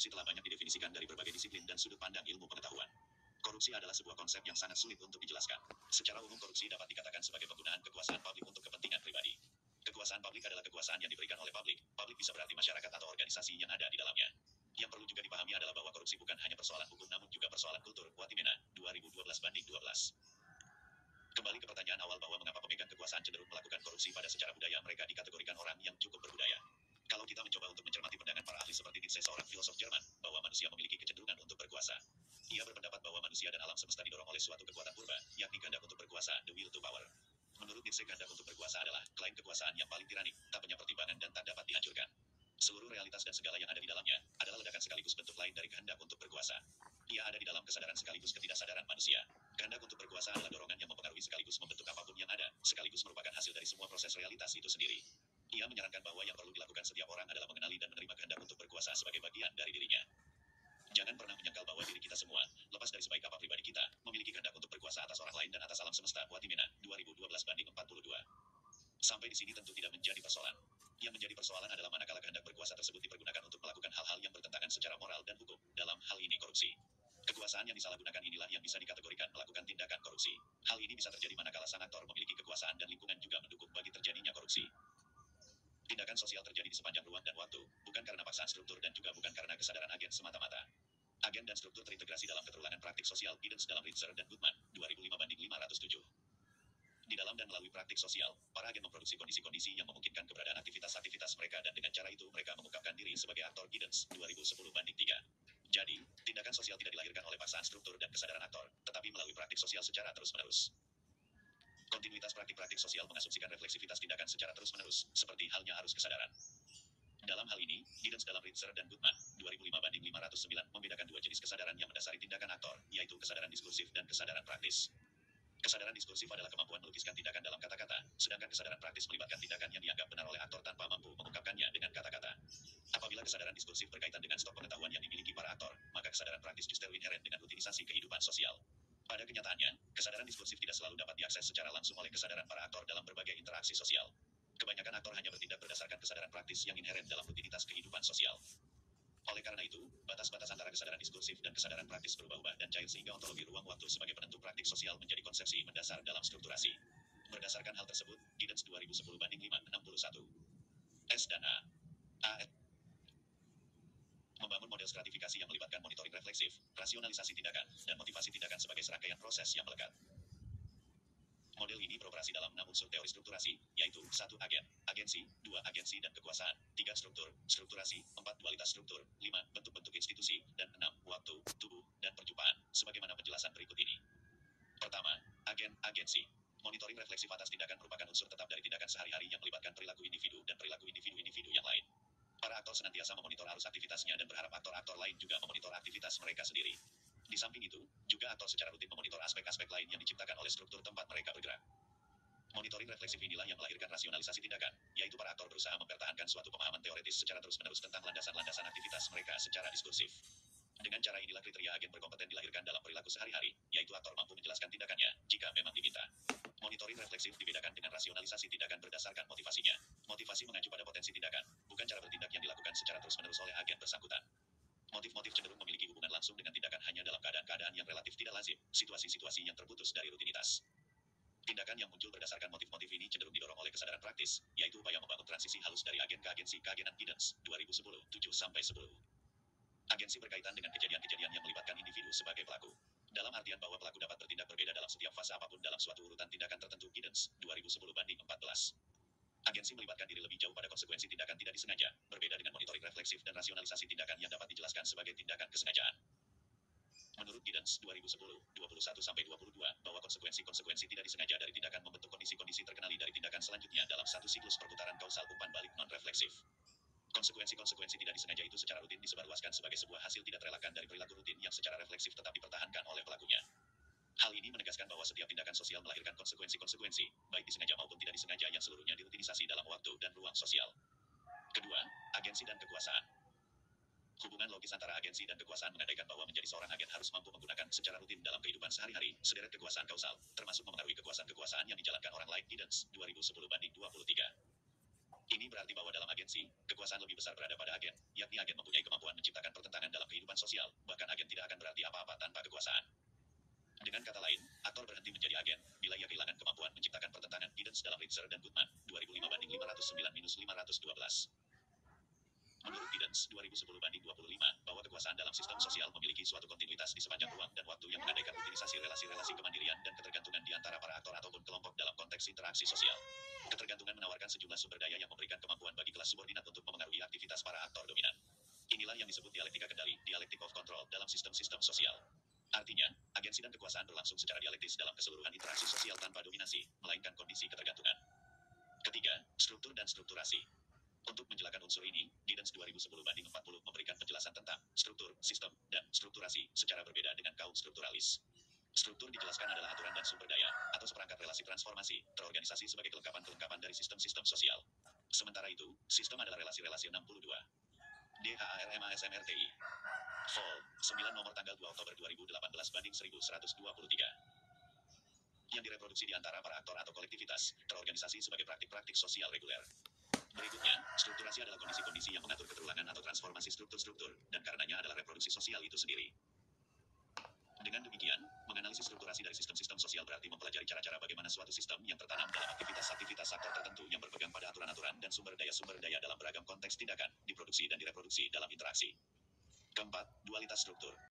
Korupsi telah banyak didefinisikan dari berbagai disiplin dan sudut pandang ilmu pengetahuan. Korupsi adalah sebuah konsep yang sangat sulit untuk dijelaskan. Secara umum korupsi dapat dikatakan sebagai penggunaan kekuasaan publik untuk kepentingan pribadi. Kekuasaan publik adalah kekuasaan yang diberikan oleh publik. Publik bisa berarti masyarakat atau organisasi yang ada di dalamnya. Yang perlu juga dipahami adalah bahwa korupsi bukan hanya persoalan hukum namun juga persoalan kultur. Watimena, 2012-12. Kembali ke pertanyaan awal bahwa mengapa pemegang kekuasaan cenderung melakukan korupsi pada secara budaya mereka dikategorikan orang yang cukup berbudaya. Kalau kita mencoba untuk mencermati pandangan para ahli seperti Nietzsche, seorang filosof Jerman, bahwa manusia memiliki kecenderungan untuk berkuasa. Ia berpendapat bahwa manusia dan alam semesta didorong oleh suatu kekuatan purba, yakni kehendak untuk berkuasa, the will to power. Menurut Nietzsche, kehendak untuk berkuasa adalah klaim kekuasaan yang paling tiranik, tak punya pertimbangan dan tak dapat dihancurkan. Seluruh realitas dan segala yang ada di dalamnya adalah ledakan sekaligus bentuk lain dari kehendak untuk berkuasa. Ia ada di dalam kesadaran sekaligus ketidaksadaran manusia. Kehendak untuk berkuasa adalah dorongan yang mempengaruhi sekaligus membentuk apapun yang ada, sekaligus merupakan hasil dari semua proses realitas itu sendiri. Ia menyarankan bahwa yang perlu dilakukan setiap orang adalah mengenali dan menerima kehendak untuk berkuasa sebagai bagian dari dirinya. Jangan pernah menyangkal bahwa diri kita semua, lepas dari sebaik apa pribadi kita, memiliki kehendak untuk berkuasa atas orang lain dan atas alam semesta. Watimena, 2012-42. Sampai di sini tentu tidak menjadi persoalan. Yang menjadi persoalan adalah manakala kehendak berkuasa tersebut dipergunakan untuk melakukan hal-hal yang bertentangan secara moral dan hukum, dalam hal ini korupsi. Kekuasaan yang disalahgunakan inilah yang bisa dikategorikan melakukan tindakan korupsi. Hal ini bisa terjadi manakala sang aktor memiliki kekuasaan dan lingkungan juga mendukung bagi terjadinya korupsi. Tindakan sosial terjadi di sepanjang ruang dan waktu, bukan karena paksaan struktur dan juga bukan karena kesadaran agen semata-mata. Agen dan struktur terintegrasi dalam keterulangan praktik sosial, Giddens dalam Ritzer dan Goodman, 2005-507. Di dalam dan melalui praktik sosial, para agen memproduksi kondisi-kondisi yang memungkinkan keberadaan aktivitas-aktivitas mereka dan dengan cara itu mereka mengungkapkan diri sebagai aktor. Giddens, 2010-3. Jadi, tindakan sosial tidak dilahirkan oleh paksaan struktur dan kesadaran aktor, tetapi melalui praktik sosial secara terus-menerus. Kontinuitas praktik-praktik sosial mengasumsikan refleksivitas tindakan secara terus-menerus, seperti halnya arus kesadaran. Dalam hal ini, Giddens dalam Ritzer dan Goodman, 2005-509, membedakan dua jenis kesadaran yang mendasari tindakan aktor, yaitu kesadaran diskursif dan kesadaran praktis. Kesadaran diskursif adalah kemampuan melukiskan tindakan dalam kata-kata, sedangkan kesadaran praktis melibatkan tindakan yang dianggap benar oleh aktor tanpa mampu mengungkapkannya dengan kata-kata. Apabila kesadaran diskursif berkaitan dengan stok pengetahuan yang dimiliki para aktor, maka kesadaran praktis justru inheren dengan rutinisasi kehidupan sosial. Pada kenyataannya, kesadaran diskursif tidak selalu dapat diakses secara langsung oleh kesadaran para aktor dalam berbagai interaksi sosial. Kebanyakan aktor hanya bertindak berdasarkan kesadaran praktis yang inheren dalam rutinitas kehidupan sosial. Oleh karena itu, batas-batas antara kesadaran diskursif dan kesadaran praktis berubah-ubah dan cair sehingga ontologi ruang waktu sebagai penentu praktik sosial menjadi konsepsi mendasar dalam strukturasi. Berdasarkan hal tersebut, Giddens 2010-561. S dan A. Membangun model stratifikasi yang melibatkan monitoring refleksif, rasionalisasi tindakan, dan motivasi tindakan sebagai serangkaian proses yang melekat. Model ini beroperasi dalam 6 unsur teori strukturasi, yaitu 1. Agen, agensi, 2. Agensi dan kekuasaan, 3. Struktur, strukturasi, 4. Dualitas struktur, 5. Bentuk-bentuk institusi, dan 6. Waktu, tubuh, dan perjumpaan, sebagaimana penjelasan berikut ini. Pertama, agensi. Monitoring refleksif atas tindakan merupakan unsur tetap dari tindakan sehari-hari yang melibatkan perilaku individu dan perilaku individu-individu yang lain. Para aktor senantiasa memonitor arus aktivitasnya dan berharap aktor-aktor lain juga memonitor aktivitas mereka sendiri. Di samping itu, juga aktor secara rutin memonitor aspek-aspek lain yang diciptakan oleh struktur tempat mereka bergerak. Monitoring refleksif inilah yang melahirkan rasionalisasi tindakan, yaitu para aktor berusaha mempertahankan suatu pemahaman teoretis secara terus-menerus tentang landasan-landasan aktivitas mereka secara diskursif. Dengan cara inilah kriteria agen berkompeten dilahirkan dalam perilaku sehari-hari, yaitu aktor mampu menjelaskan tindakannya, jika memang diminta. Monitoring refleksif dibedakan dengan rasionalisasi tindakan berdasarkan motivasinya. Motivasi mengacu pada potensi tindakan, bukan cara bertindak yang dilakukan secara terus-menerus oleh agen bersangkutan. Motif-motif cenderung memiliki hubungan langsung dengan tindakan hanya dalam keadaan-keadaan yang relatif tidak lazim, situasi-situasi yang terputus dari rutinitas. Tindakan yang muncul berdasarkan motif-motif ini cenderung didorong oleh kesadaran praktis, yaitu upaya membangun transisi halus dari agen ke agensi keagenan. Giddens, 2010, 7-10. Agensi berkaitan dengan kejadian-kejadian yang melibatkan individu sebagai pelaku. Dalam artian bahwa pelaku dapat bertindak berbeda dalam setiap fase apapun dalam suatu urutan tindakan tertentu. Giddens, 2010-14. Agensi melibatkan diri lebih jauh pada konsekuensi tindakan tidak disengaja, berbeda dengan monitoring refleksif dan rasionalisasi tindakan yang dapat dijelaskan sebagai tindakan kesengajaan. Menurut Giddens, 2010, 21-22, bahwa konsekuensi-konsekuensi tidak disengaja dari tindakan membentuk kondisi-kondisi terkenali dari tindakan selanjutnya dalam satu siklus perputaran kausal umpan balik non-refleksif. Konsekuensi-konsekuensi tidak disengaja itu secara rutin disebarluaskan sebagai sebuah hasil tidak terelakkan dari perilaku rutin yang secara refleksif tetap dipertahankan oleh pelakunya. Hal ini menegaskan bahwa setiap tindakan sosial melahirkan konsekuensi-konsekuensi, baik disengaja maupun tidak disengaja yang seluruhnya dirutinisasi dalam waktu dan ruang sosial. Kedua, agensi dan kekuasaan. Hubungan logis antara agensi dan kekuasaan mengandaikan bahwa menjadi seorang agen harus mampu menggunakan secara rutin dalam kehidupan sehari-hari sederet kekuasaan kausal, termasuk memengaruhi kekuasaan-kekuasaan yang dijalankan orang lain. Giddens, 2010-23. Ini berarti bahwa dalam agensi, kekuasaan lebih besar berada pada agen, yakni agen mempunyai kemampuan menciptakan pertentangan dalam kehidupan sosial, bahkan agen tidak akan berarti apa-apa tanpa kekuasaan. Dengan kata lain, aktor berhenti menjadi agen bila ia kehilangan kemampuan menciptakan pertentangan. Giddens dalam Ritzer dan Goodman, 2005-509-512. Menurut Giddens, 2010-25, bahwa kekuasaan dalam sistem sosial memiliki suatu kontinuitas di sepanjang ruang dan waktu yang mengandaikan utilisasi relasi-relasi kemandirian dan ketergantungan di antara para aktor ataupun kelompok dalam konteks interaksi sosial. Ketergantungan menawarkan sejumlah sumber daya yang memberikan kemampuan bagi kelas subordinat untuk memengaruhi aktivitas para aktor dominan. Inilah yang disebut dialektika kendali, dialectic of control, dalam sistem-sistem sosial. Artinya, agensi dan kekuasaan berlangsung secara dialektis dalam keseluruhan interaksi sosial tanpa dominasi, melainkan kondisi ketergantungan. Ketiga, struktur dan strukturasi. Untuk menjelaskan unsur ini, Giddens 2010-40 memberikan penjelasan tentang struktur, sistem, dan strukturasi secara berbeda dengan kaum strukturalis. Struktur dijelaskan adalah aturan dan sumber daya, atau seperangkat relasi transformasi, terorganisasi sebagai kelengkapan-kelengkapan dari sistem-sistem sosial. Sementara itu, sistem adalah relasi-relasi 62. DHARMASMRTI. Vol. 9 nomor tanggal 2 Oktober 2018/1123. Yang direproduksi di antara para aktor atau kolektivitas, terorganisasi sebagai praktik-praktik sosial reguler. Berikutnya, strukturasi adalah kondisi-kondisi yang mengatur keterulangan atau transformasi struktur-struktur, dan karenanya adalah reproduksi sosial itu sendiri. Dengan demikian, menganalisis strukturasi dari sistem-sistem sosial berarti mempelajari cara-cara bagaimana suatu sistem yang tertanam dalam aktivitas-aktivitas aktor tertentu yang berpegang pada aturan-aturan dan sumber daya dalam beragam konteks tindakan, diproduksi dan direproduksi dalam interaksi. Keempat, dualitas struktur.